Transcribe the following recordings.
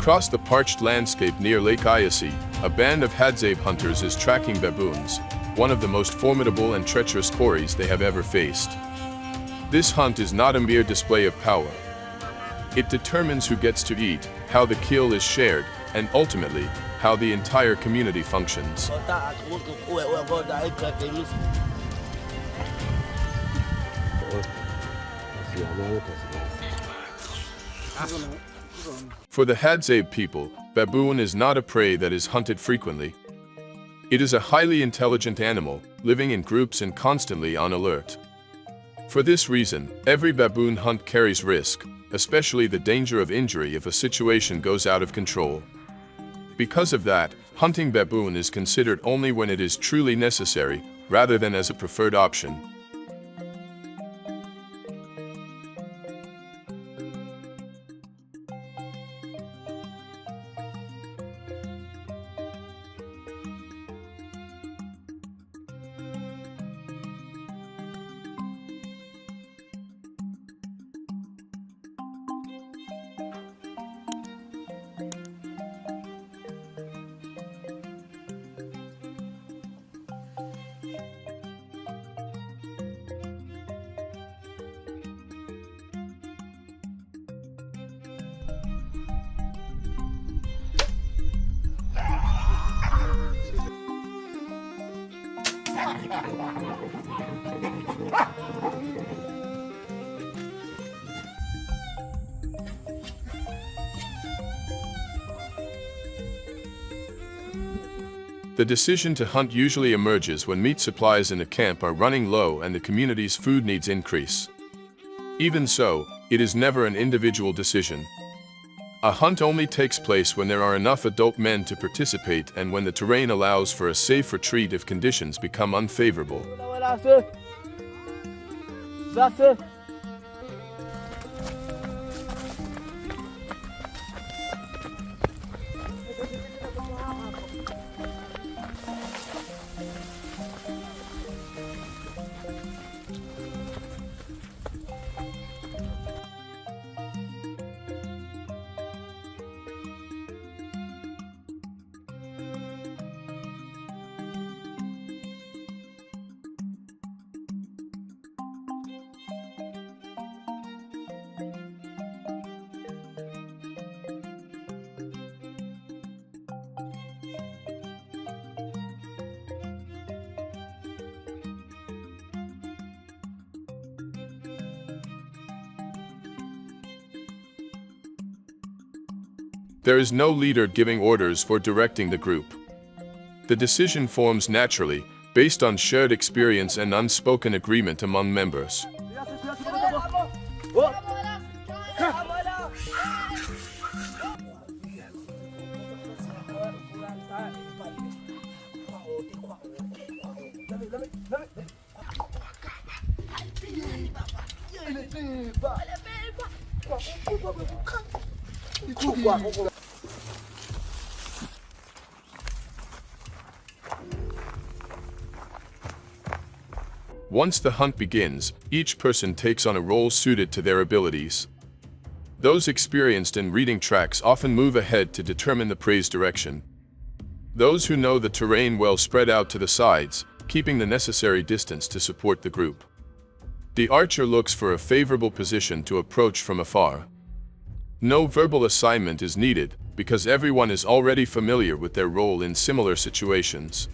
Across the parched landscape near Lake Ayasi, a band of Hadzabe hunters is tracking baboons, one of the most formidable and treacherous quarries they have ever faced. This hunt is not a mere display of power. It determines who gets to eat, how the kill is shared, and ultimately, how the entire community functions. For the Hadzabe people, baboon is not a prey that is hunted frequently. It is a highly intelligent animal, living in groups and constantly on alert. For this reason, every baboon hunt carries risk, especially the danger of injury if a situation goes out of control. Because of that, hunting baboon is considered only when it is truly necessary, rather than as a preferred option. The decision to hunt usually emerges when meat supplies in a camp are running low and the community's food needs increase. Even so, it is never an individual decision. A hunt only takes place when there are enough adult men to participate and when the terrain allows for a safe retreat if conditions become unfavorable. There is no leader giving orders or directing the group. The decision forms naturally, based on shared experience and unspoken agreement among members. Once the hunt begins, each person takes on a role suited to their abilities. Those experienced in reading tracks often move ahead to determine the prey's direction. Those who know the terrain well spread out to the sides, keeping the necessary distance to support the group. The archer looks for a favorable position to approach from afar. No verbal assignment is needed, because everyone is already familiar with their role in similar situations.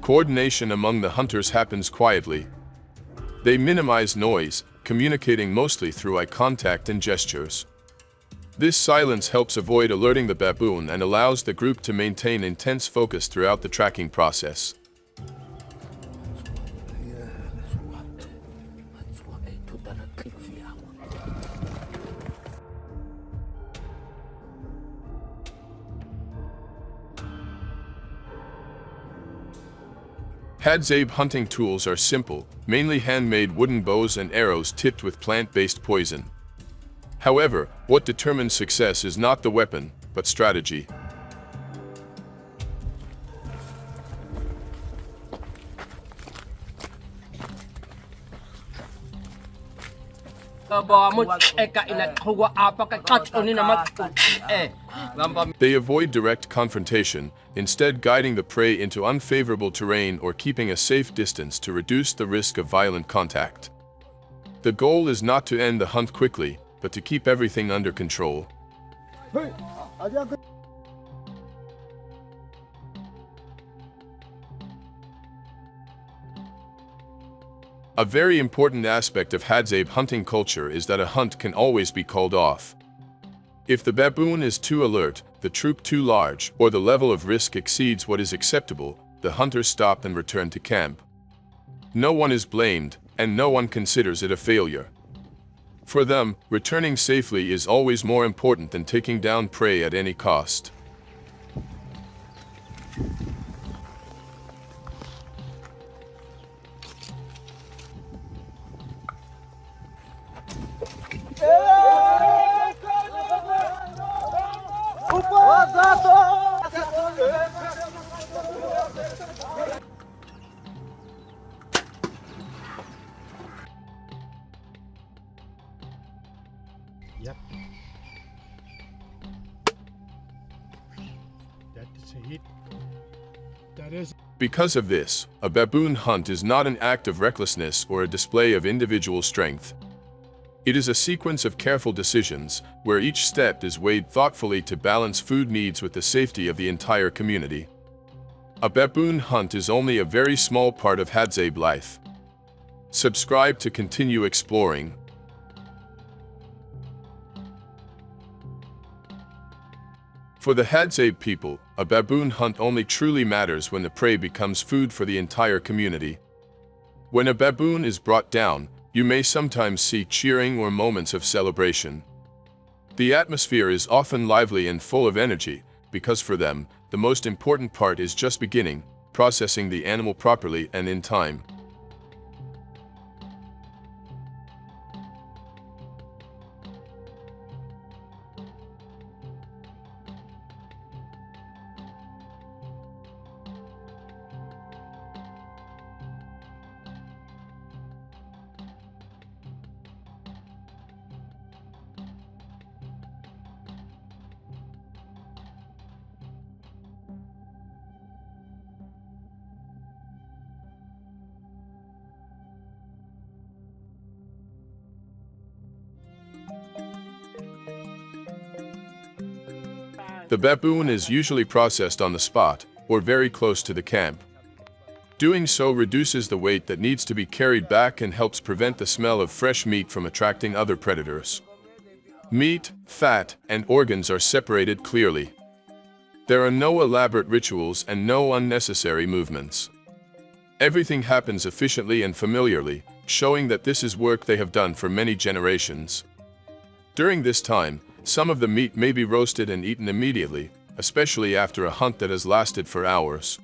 Coordination among the hunters happens quietly. They minimize noise, communicating mostly through eye contact and gestures. This silence helps avoid alerting the baboon and allows the group to maintain intense focus throughout the tracking process. Hadzabe hunting tools are simple, mainly handmade wooden bows and arrows tipped with plant-based poison. However, what determines success is not the weapon, but strategy. They avoid direct confrontation, instead guiding the prey into unfavorable terrain or keeping a safe distance to reduce the risk of violent contact. The goal is not to end the hunt quickly, but to keep everything under control. A very important aspect of Hadzabe hunting culture is that a hunt can always be called off. If the baboon is too alert, the troop too large, or the level of risk exceeds what is acceptable, the hunters stop and return to camp. No one is blamed, and no one considers it a failure. For them, returning safely is always more important than taking down prey at any cost. Yep. That is a hit. That is. Because of this, a baboon hunt is not an act of recklessness or a display of individual strength. It is a sequence of careful decisions, where each step is weighed thoughtfully to balance food needs with the safety of the entire community. A baboon hunt is only a very small part of Hadzabe life. Subscribe to continue exploring. For the Hadzabe people, a baboon hunt only truly matters when the prey becomes food for the entire community. When a baboon is brought down, you may sometimes see cheering or moments of celebration. The atmosphere is often lively and full of energy, because for them, the most important part is just beginning, processing the animal properly and in time. The baboon is usually processed on the spot, or very close to the camp. Doing so reduces the weight that needs to be carried back and helps prevent the smell of fresh meat from attracting other predators. Meat, fat, and organs are separated clearly. There are no elaborate rituals and no unnecessary movements. Everything happens efficiently and familiarly, showing that this is work they have done for many generations. During this time, some of the meat may be roasted and eaten immediately, especially after a hunt that has lasted for hours.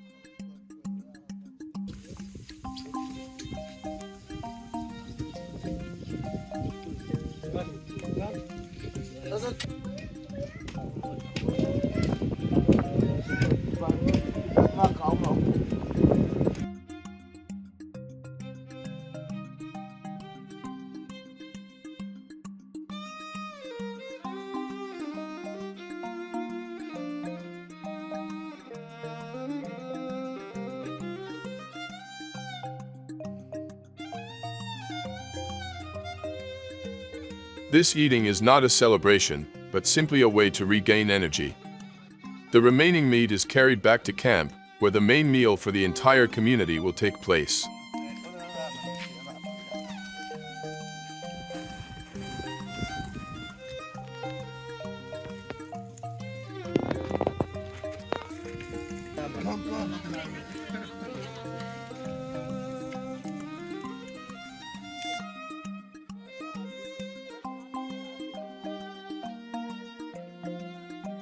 This eating is not a celebration, but simply a way to regain energy. The remaining meat is carried back to camp, where the main meal for the entire community will take place.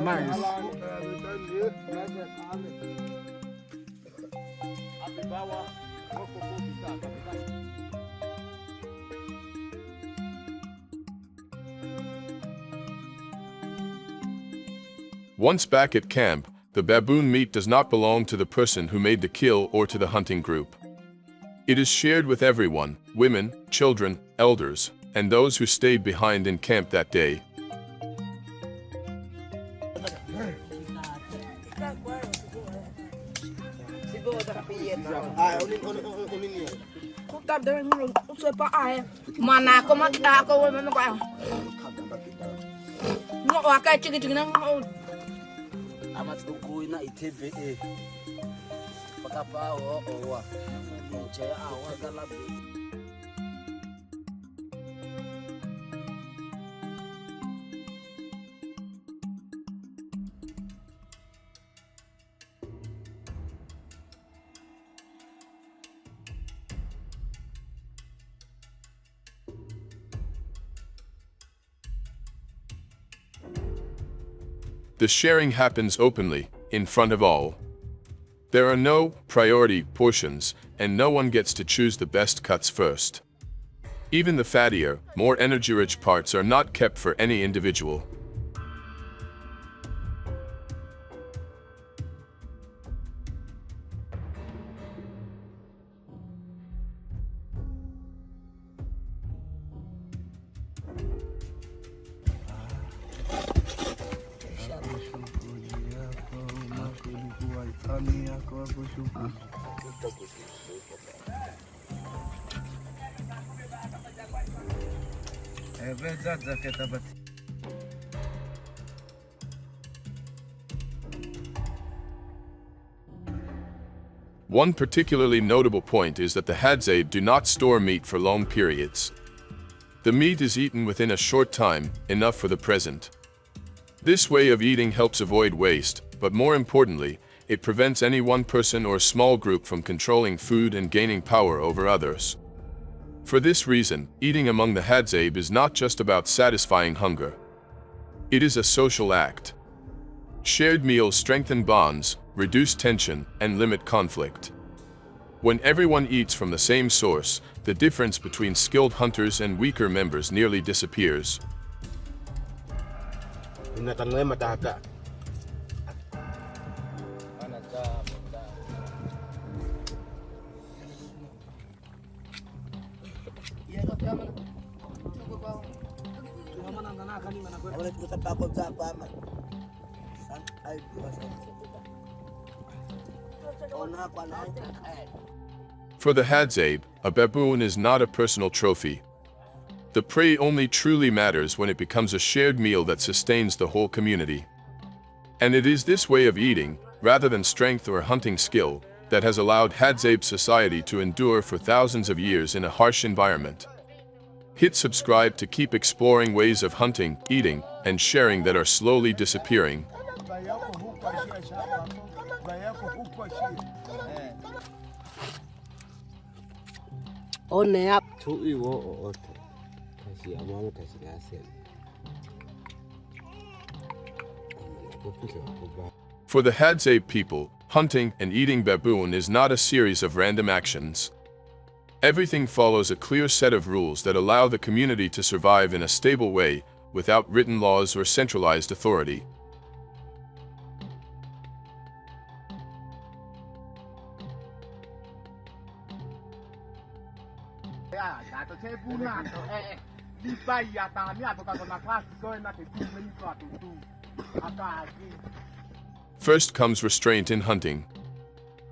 Nice. Once back at camp, the baboon meat does not belong to the person who made the kill or to the hunting group. It is shared with everyone, women, children, elders, and those who stayed behind in camp that day. The sharing happens openly, in front of all. There are no priority portions, and no one gets to choose the best cuts first. Even the fattier, more energy-rich parts are not kept for any individual. One particularly notable point is that the Hadzabe do not store meat for long periods. The meat is eaten within a short time, enough for the present. This way of eating helps avoid waste, but more importantly, it prevents any one person or small group from controlling food and gaining power over others. For this reason, eating among the Hadzabe is not just about satisfying hunger. It is a social act. Shared meals strengthen bonds, reduce tension, and limit conflict. When everyone eats from the same source, the difference between skilled hunters and weaker members nearly disappears. For the Hadzabe, a baboon is not a personal trophy. The prey only truly matters when it becomes a shared meal that sustains the whole community. And it is this way of eating, rather than strength or hunting skill, that has allowed Hadzabe society to endure for thousands of years in a harsh environment. Hit subscribe to keep exploring ways of hunting, eating, and sharing that are slowly disappearing. For the Hadzabe people, hunting and eating baboon is not a series of random actions. Everything follows a clear set of rules that allow the community to survive in a stable way, without written laws or centralized authority. First comes restraint in hunting.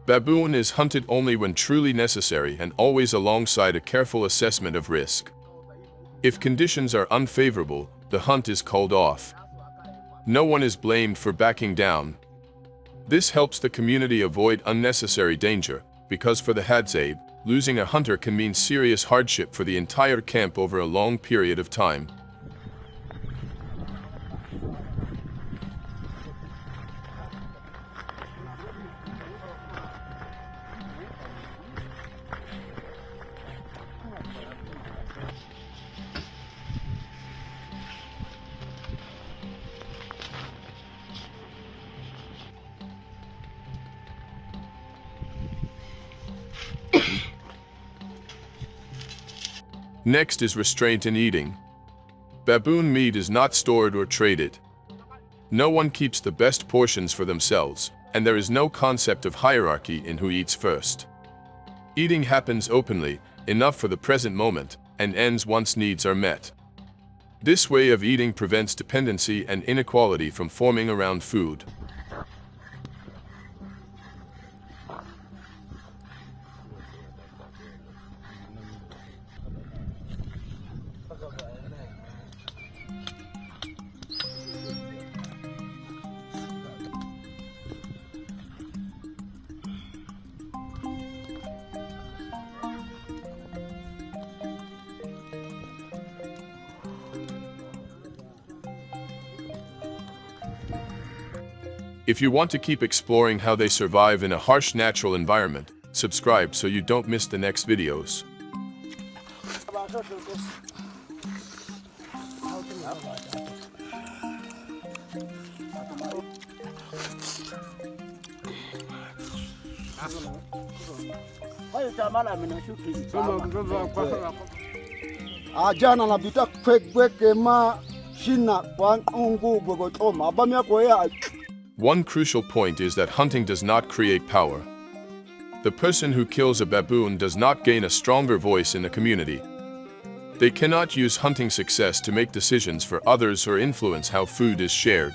Baboon is hunted only when truly necessary and always alongside a careful assessment of risk. If conditions are unfavorable, the hunt is called off. No one is blamed for backing down. This helps the community avoid unnecessary danger, because for the Hadzabe, losing a hunter can mean serious hardship for the entire camp over a long period of time. Next is restraint in eating. Baboon meat is not stored or traded. No one keeps the best portions for themselves, and there is no concept of hierarchy in who eats first. Eating happens openly, enough for the present moment, and ends once needs are met. This way of eating prevents dependency and inequality from forming around food. If you want to keep exploring how they survive in a harsh natural environment, subscribe so you don't miss the next videos. Ajana na bita kweke ma shina kwa ngungu bwegotoma abamya koya. One crucial point is that hunting does not create power. The person who kills a baboon does not gain a stronger voice in the community. They cannot use hunting success to make decisions for others or influence how food is shared.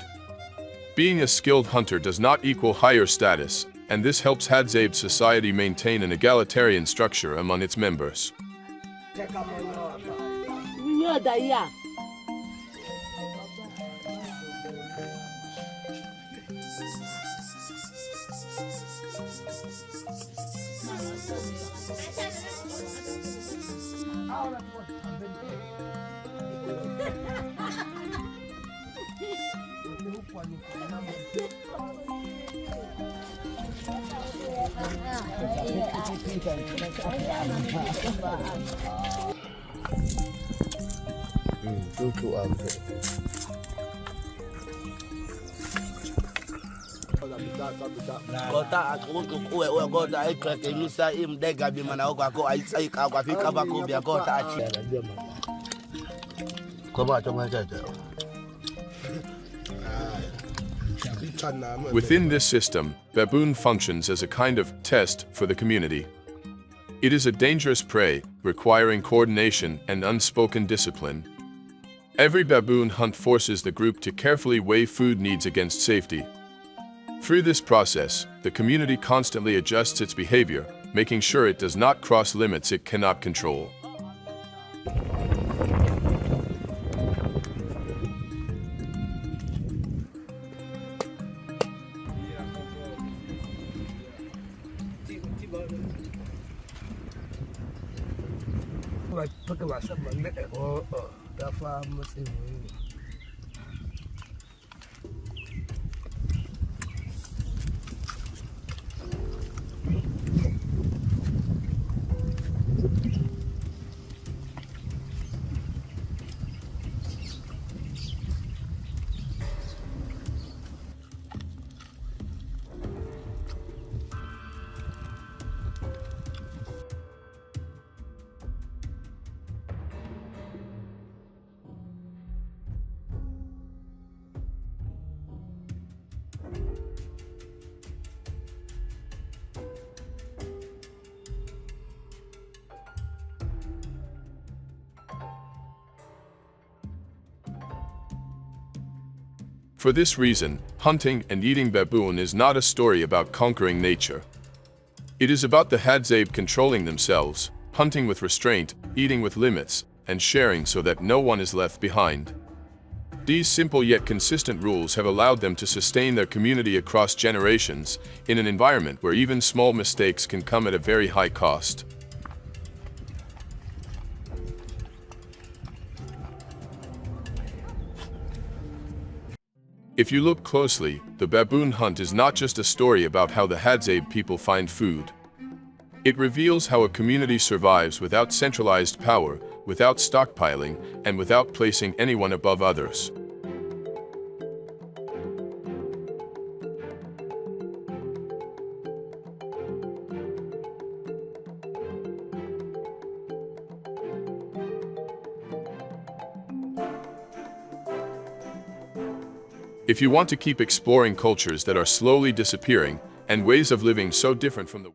Being a skilled hunter does not equal higher status, and this helps Hadzabe society maintain an egalitarian structure among its members. Within this system, baboon functions as a kind of test for the community. It is a dangerous prey, requiring coordination and unspoken discipline. Every baboon hunt forces the group to carefully weigh food needs against safety. Through this process, the community constantly adjusts its behavior, making sure it does not cross limits it cannot control. For this reason, hunting and eating baboon is not a story about conquering nature. It is about the Hadzabe controlling themselves, hunting with restraint, eating with limits, and sharing so that no one is left behind. These simple yet consistent rules have allowed them to sustain their community across generations, in an environment where even small mistakes can come at a very high cost. If you look closely, the baboon hunt is not just a story about how the Hadzabe people find food. It reveals how a community survives without centralized power, without stockpiling, and without placing anyone above others. If you want to keep exploring cultures that are slowly disappearing and ways of living so different from the